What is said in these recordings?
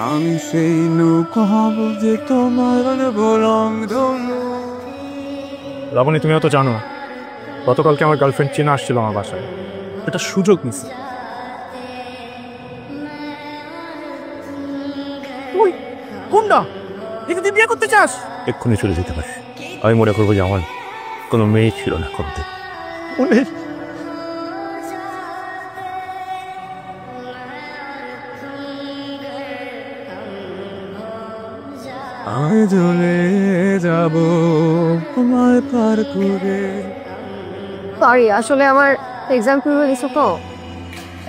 আমি সেই নৌকা হব যে তোমার বরং লাবণী, তুমি হয়তো জানো না, গতকালকে আমার গার্লফ্রেন্ড চীনা আসছিল আমার বাসায়। এটা সুযোগ মিস। তুই কোনটা এখানে বিয়ে করতে চাস? এক্ষুনি চলে যেতে পারে। আমি মনে করবো যে আমার কোনো মেয়ে ছিল না করতে। আমি চলে যাব তোমায় পার করে। সরি, আসলে আমার এক্সাম শুরু হয়ে গেছে তো,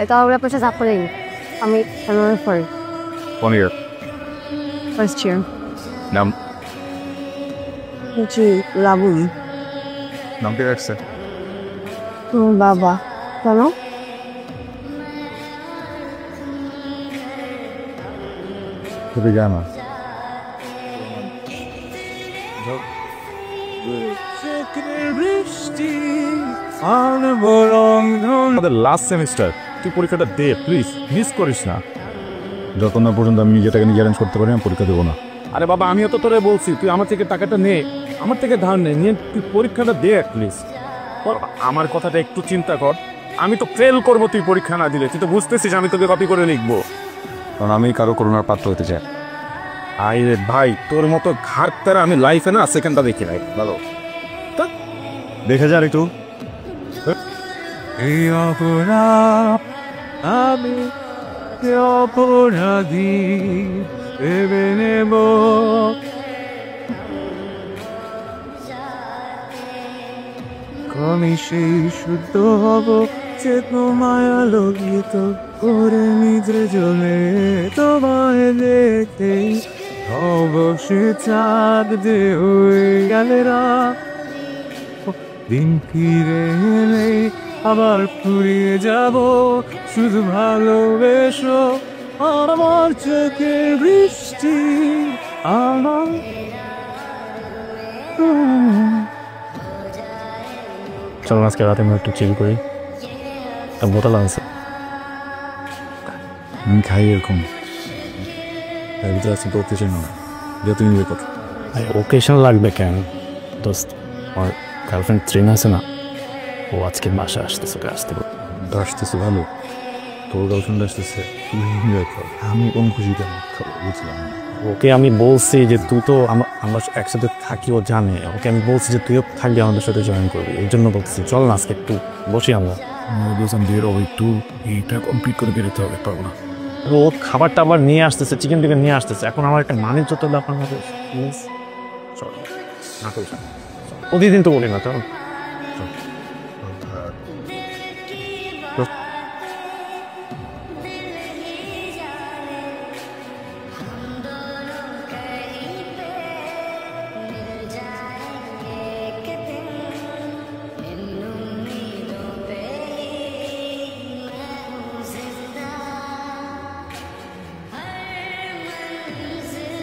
এটা আমরা আপনার সাথে করেনি। আমি সরি। কোন ইয়ার? First year. নাম? জি, লাবণ। নাম কি রাখছে? বাবা। কেন? তুমি জানো আমাদের লাস্ট সেমিস্টার, তুই পরীক্ষাটা দে প্লিজ, মিস করিস না। যতক্ষণ না পর্যন্ত আমি নিজেটাকে নিজে অ্যারেঞ্জ করতে পারি আমি পরীক্ষা দেবো না। আরে বাবা, আমিও তো তোরে বলছি তুই আমার থেকে টাকাটা নে, আমার থেকে ধার নে, নিয়ে তুই পরীক্ষাটা দে প্লিজ। আমার কথাটা একটু চিন্তা কর। আমি তো ফেল করবো তুই পরীক্ষা না দিলে। তুই তো বুঝতেছিস আমি তোকে কপি করে লিখবো, কারণ আমি কারো করোনার পাত্র হতে চাই। আরে ভাই, তোর মতো ঘাট তারা আমি লাইফে না সেকেন্ডটা দেখি নাই। ভালো দেখে যা একটু। এই অপরাধ আমি অপরাধী ভেবে নেব। আমি সেই শুদ্ধ হব যে তোমায় আলোকিত করে নিজে জ্বলে তোমায় দেখতে অবশ্যই চাঁদ যে হয়ে গেলে রাত। দিন ফিরে এলে আবার ফুরিয়ে যাব, শুধু ভালোবেসো আমার চোখের বৃষ্টি আমার। চলো আজকে রাতে আমরা একটু চিল করি। বোতল আছে, আমি খাই এরকম আছে করতে চাই না। যেহেতু ইনজয় করো। ওকেশন লাগবে কেন দোস্ত? আমার গার্লফ্রেন্ড ট্রেন আছে না, ও আজকে বাসা আসতেছে, আসতেছে ভালো। তোর গার্লফ্রেন্ড আসতেছে, তুই এনজয় কর। আমি কোন খুশিতে খাবো বুঝলাম না। ওকে আমি বলছি যে তুই তো আমরা একসাথে থাকি, ও জানে। ওকে আমি বলছি যে তুইও থাকবি আমাদের সাথে জয়েন করবি, এই জন্য বলছি চল না আজকে একটু বসি আমরা। একটু এইটা কমপ্লিট করে বেরোতে হবে, পারবো না। ও খাবার টাবার নিয়ে আসতেছে, চিকেন টিকেন নিয়ে আসতেছে, এখন আমার একটা মানের যত ব্যাপার হবে। প্রতিদিন তো বলি না, চল।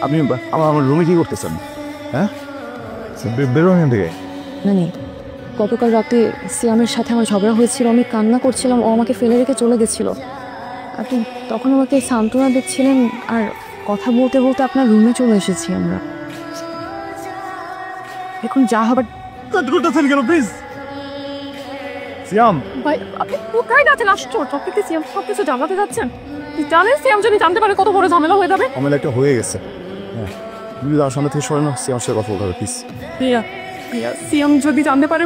আপনি আমার রুমে কি করতেছেন? হ্যাঁ, বেরো এখান থেকে। না নেই, গতকাল রাতে সিয়ামের সাথে আমার ঝগড়া হয়েছিল, আমি কান্না করছিলাম, ও আমাকে ফেলে রেখে চলে গেছিল। আপনি তখন আমাকে সান্ত্বনা দিচ্ছিলেন, আর কথা বলতে বলতে আপনার রুমে চলে এসেছি আমরা। এখন যা হবার কেন প্লিজ। সিয়াম ভাই, আপনি কোথায় যাচ্ছেন? আশ্চর্য, আপনি কি সিয়াম সব কিছু জানাতে যাচ্ছেন? জানেন সিয়াম যদি জানতে পারে কত বড় ঝামেলা হয়ে যাবে? আমার একটা হয়ে গেছে। হ্যাঁ, তুমি তার সামনে থেকে সরে না, সিয়ামের সাথে কথা বলতে হবে প্লিজ। প্রিয়া, সিয়াম যদি জানতে পারে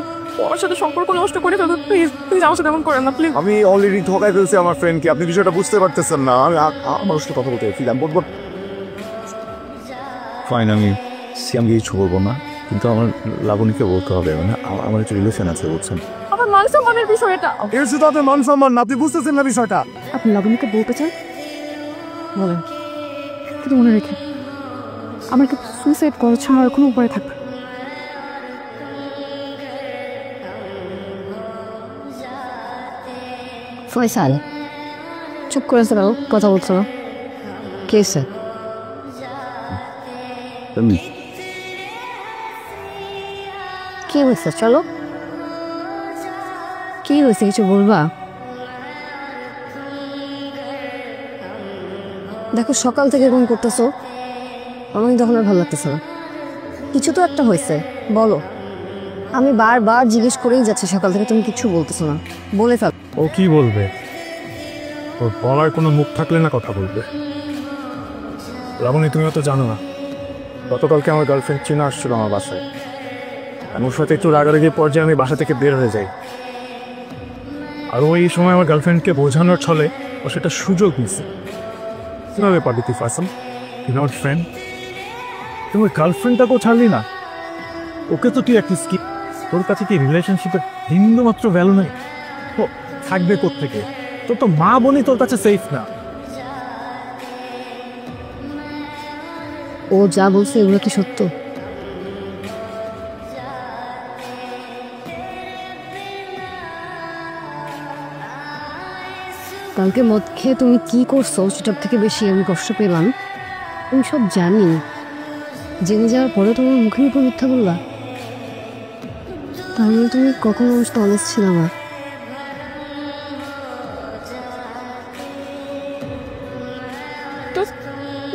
ওর সাথে সম্পর্ক নষ্ট করে ফেলবে, প্লিজ প্লিজ আমার সাথে এমন করেন না প্লিজ। আমি অলরেডি ধোকায় ফেলছি আমার ফ্রেন্ডকে, আপনি বিষয়টা বুঝতে পারতেছেন না। আমি আমার সাথে কথা বলতে ফিলাম বলবো। ফাইন, আমি সিয়ামকে কিছু বলবো না, কিন্তু আমার লাবণীকে বলতে হবে। মানে আমার একটা রিলেশন আছে, বুঝছেন? আমার মান সম্মানের বিষয়টা। এর শুধু আপনার মান সম্মান না, আপনি বুঝতেছেন না বিষয়টা। আপনি লাবণীকে বলতে চান বলেন, কিন্তু মনে রেখে আমার কিন্তু সুইসাইড করার ছাড়া আর কোনো উপায় থাকবে। ফয়সাল চুপ করেছে না, কথা বলছো না, কেসে কি হয়েছে? চলো, কি হয়েছে কিছু বলবা? দেখো সকাল থেকে এরকম করতেছো, আমার তখন আর ভালো লাগতেছে না। কিছু তো একটা হয়েছে, বলো। আমি বারবার জিজ্ঞেস করেই যাচ্ছি সকাল থেকে, তুমি কিছু বলতেছো না। বলে ফেল। ও কি বলবে? ওর বলার কোনো মুখ থাকলে না কথা বলবে। লাবণী, তুমি তো জানো না, গতকালকে আমার গার্লফ্রেন্ড চিনা আসছিল আমার বাসায়। আমি ওর সাথে একটু রাগারাগি পর্যায়ে আমি বাসা থেকে বের হয়ে যাই। আর ওই সময় আমার গার্লফ্রেন্ডকে বোঝানোর ছলে ও সেটা সুযোগ নিচ্ছে। কিভাবে পারবি তুই ফাসল? তুই আমার ফ্রেন্ড, তুমি ওই গার্লফ্রেন্ডটাকেও ছাড়লি না। ওকে তো তুই একটা স্কিপ। তোর কাছে কি রিলেশনশিপের বিন্দু মাত্র ভ্যালু নেই? ও থাকবে কোত্থেকে? তোর তো মা বোনই তোর কাছে সেফ না। ও যা বলছে এগুলো কি সত্য? কালকে মদ খেয়ে তুমি কি করছো সেটার থেকে বেশি আমি কষ্ট পেলাম। আমি সব জানি, জেনে যাওয়ার পরে তোমার মুখের উপর মিথ্যা বললা। তাহলে তুমি কখনো আমার সাথে অনেস্ট ছিল না।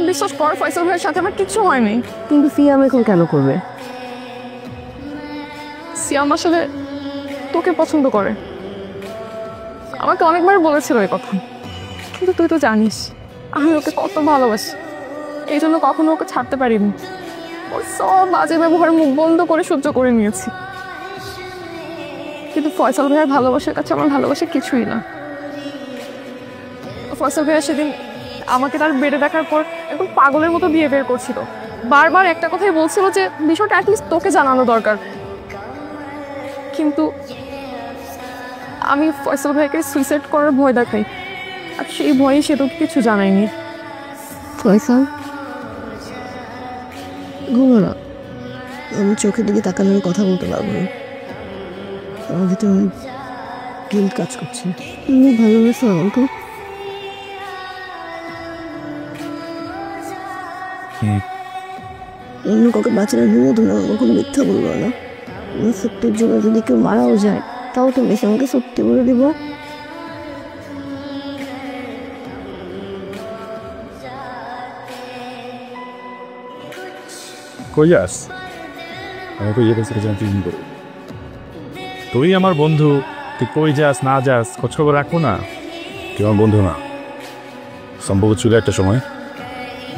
বিশ্বাস কর, ফয়সাল ভাইয়ের সাথে আমার কিছু হয়নি। কিন্তু সিয়াম এখন কেন করবে? সিয়াম আসলে তোকে পছন্দ করে, আমাকে অনেকবার বলেছিল এই কথা। কিন্তু তুই তো জানিস আমি ওকে কত ভালোবাসি, এই জন্য কখনো ওকে ছাড়তে পারিনি। ওর সব বাজে ব্যবহার মুখ বন্ধ করে সহ্য করে নিয়েছি। কিন্তু ফয়সাল ভাইয়ের ভালোবাসার কাছে আমার ভালোবাসা কিছুই না। ফয়সাল ভাইয়া সেদিন আমাকে তার বেডে দেখার পর একদম পাগলের মতো বিহেভিয়ার করছিল। বারবার একটা কথাই বলছিল যে বিষয়টা অ্যাটলিস্ট তোকে জানানো দরকার। কিন্তু আমি ফয়সাল ভাইকে সুইসাইড করার ভয় দেখাই, আর সেই ভয়ে সে তোকে কিছু জানায়নি। ফয়সাল ঘুমো না, আমি চোখের দিকে তাকানোর কথা বলতে পারবো না। আমার ভিতরে গিল্ট কাজ করছে। তুমি ভালোবাসো আমাকে? অন্য কাউকে বাঁচানো নিয়েও তুমি আমাকে কখনো মিথ্যা বলবো না। সত্যির জন্য যদি কেউ মারাও যায় তাও তুমি বেশি আমাকে সত্যি বলে দিব। কই যাস? আমাকে যেতে সেটা তুই করবি। তুই আমার বন্ধু, তুই কই যাস না যাস খোঁজ খবর রাখবো না? তুই আমার বন্ধু না। সম্পর্ক ছিল একটা সময়,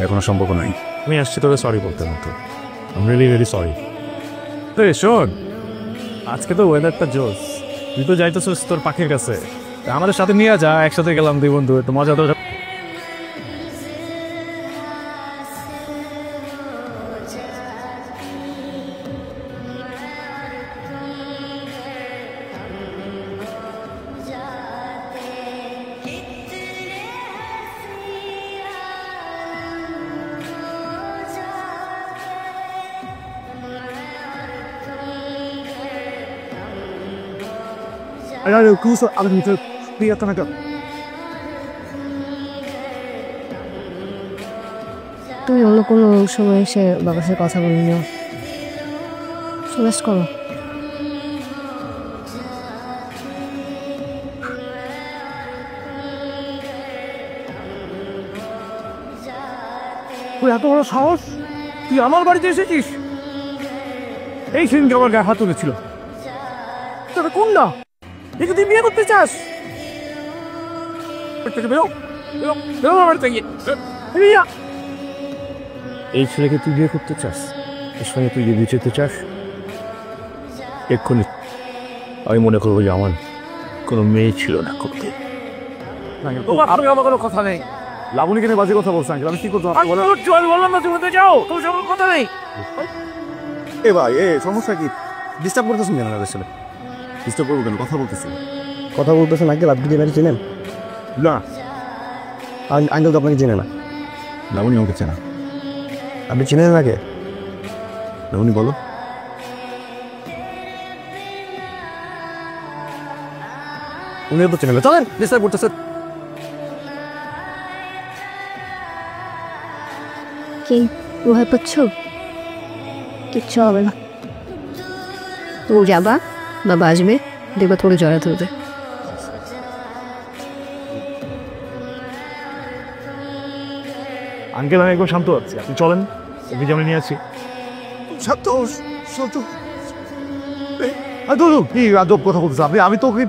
এখনো সম্পর্ক নাই। আমি আসছি তোকে সরি বলতে মতো। I am really very sorry. তো শোন, আজকে তো ওয়েদারটা জোস, তুই তো যাইতেছিস তোর পাখির কাছে, আমাদের সাথে নিয়ে যা, একসাথে গেলাম দুই বন্ধু, একটু মজা তো। Allora, scusa, allora, spiegati una cosa. তুমি অন্য কোনো সময় এসে বাবার সাথে কথা বলে নিও। সুরেশ করো। তুই এত বড় সাহস, তুই আমার বাড়িতে এসেছিস? এই সেদিনকে আমার গায়ে হাত তুলেছিল। তোর কোন না? একে তুই বিয়ে করতে চাস? এই ছেলেকে তুই বিয়ে করতে চাস? এর সঙ্গে তুই যদি যেতে চাস এক্ষুনি আমি মনে করবো যে আমার কোনো মেয়ে ছিল না করতে। আমি আমার কোনো কথা নেই। লাবণীকে নিয়ে বাজে কথা বলছেন, আমি কি করতে বললাম না? তুমি যাও, তোর সঙ্গে কথা নেই। এ ভাই, সমস্যা কি? ডিস্টার্ব করতেছেন কেন? আসলে ডিস্টার্ব করবো কেন? কথা বলতেছি। কথা বলতেছেন আঙ্কেল? আপনি কি এবারে চেনেন? না, আঙ্কেল তো আপনাকে চেনে না। লাবণী আমাকে চেনা। আপনি চেনেন নাকি? লাবণী বলো। উনিও তো চেনেন না। চলেন, ডিস্টার্ব করতেছেন। কি ভয় পাচ্ছ? কিচ্ছু হবে না। ও যাবা, বাবা আসবে, দেখবা তোরে জড়া ধরবে। আঙ্কেল আমি একদম শান্ত আছি, আপনি চলেন ওকে যেমন নিয়ে আসি। শান্ত শান্ত কি আদব কথা বলতেছে আপনি? আমি তো ওকে